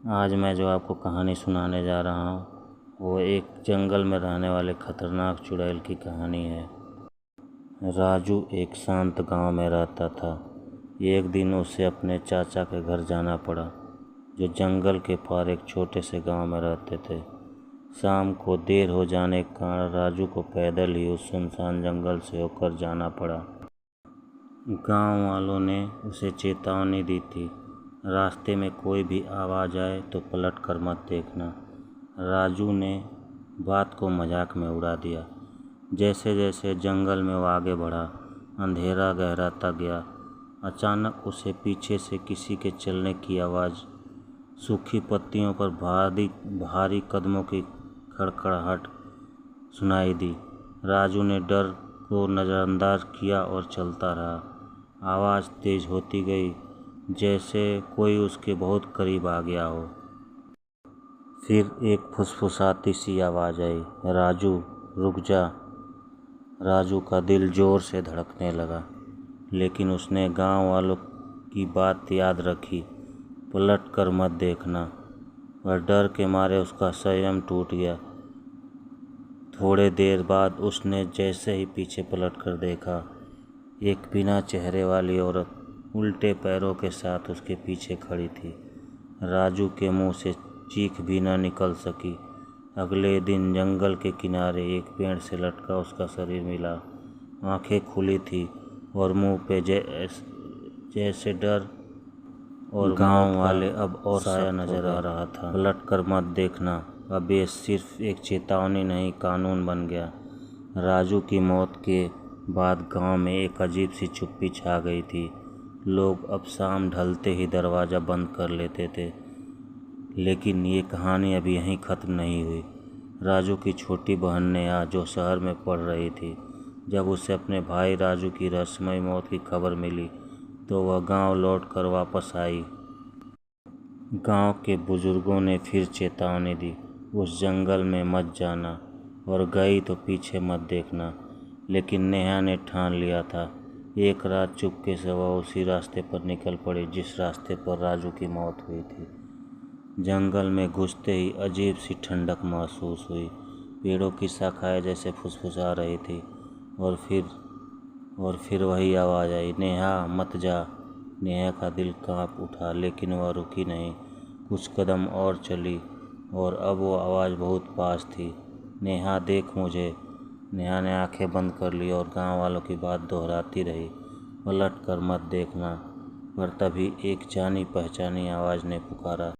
आज मैं जो आपको कहानी सुनाने जा रहा हूँ वो एक जंगल में रहने वाले खतरनाक चुड़ैल की कहानी है। राजू एक शांत गांव में रहता था। एक दिन उसे अपने चाचा के घर जाना पड़ा, जो जंगल के पार एक छोटे से गांव में रहते थे। शाम को देर हो जाने के कारण राजू को पैदल ही उस सुनसान जंगल से होकर जाना पड़ा। गांव वालों ने उसे चेतावनी दी थी, रास्ते में कोई भी आवाज़ आए तो पलट कर मत देखना। राजू ने बात को मजाक में उड़ा दिया। जैसे जैसे जंगल में वो आगे बढ़ा, अंधेरा गहराता गया। अचानक उसे पीछे से किसी के चलने की आवाज़, सूखी पत्तियों पर भारी कदमों की खड़खड़ाहट सुनाई दी। राजू ने डर को नज़रअंदाज किया और चलता रहा। आवाज़ तेज होती गई, जैसे कोई उसके बहुत करीब आ गया हो। फिर एक फुसफुसाती सी आवाज़ आई, राजू रुक जा। राजू का दिल जोर से धड़कने लगा, लेकिन उसने गांव वालों की बात याद रखी, पलट कर मत देखना। पर डर के मारे उसका संयम टूट गया। थोड़े देर बाद उसने जैसे ही पीछे पलट कर देखा, एक बिना चेहरे वाली औरत उल्टे पैरों के साथ उसके पीछे खड़ी थी। राजू के मुंह से चीख भी न निकल सकी। अगले दिन जंगल के किनारे एक पेड़ से लटका उसका शरीर मिला। आंखें खुली थी और मुंह पे जैसे डर और गांव वाले अब और साया नजर आ रहा था। पलट कर मत देखना अब ये सिर्फ एक चेतावनी नहीं, कानून बन गया। राजू की मौत के बाद गांव में एक अजीब सी चुप्पी छा गई थी। लोग अब शाम ढलते ही दरवाज़ा बंद कर लेते थे। लेकिन ये कहानी अभी यहीं ख़त्म नहीं हुई। राजू की छोटी बहन नेहा, जो शहर में पढ़ रही थी, जब उसे अपने भाई राजू की रहस्यमयी मौत की खबर मिली तो वह गांव लौटकर वापस आई। गांव के बुजुर्गों ने फिर चेतावनी दी, उस जंगल में मत जाना और गई तो पीछे मत देखना। लेकिन नेहा ने ठान लिया था। एक रात चुपके से वह उसी रास्ते पर निकल पड़ी जिस रास्ते पर राजू की मौत हुई थी। जंगल में घुसते ही अजीब सी ठंडक महसूस हुई। पेड़ों की शाखाएं जैसे फुसफुसा रही थी और फिर वही आवाज़ आई, नेहा मत जा। नेहा का दिल कांप उठा, लेकिन वह रुकी नहीं। कुछ कदम और चली और अब वो आवाज़ बहुत पास थी, नेहा देख मुझे। नेहा ने आंखें बंद कर ली और गांव वालों की बात दोहराती रही, पलट कर मत देखना। पर तभी एक जानी पहचानी आवाज़ ने पुकारा,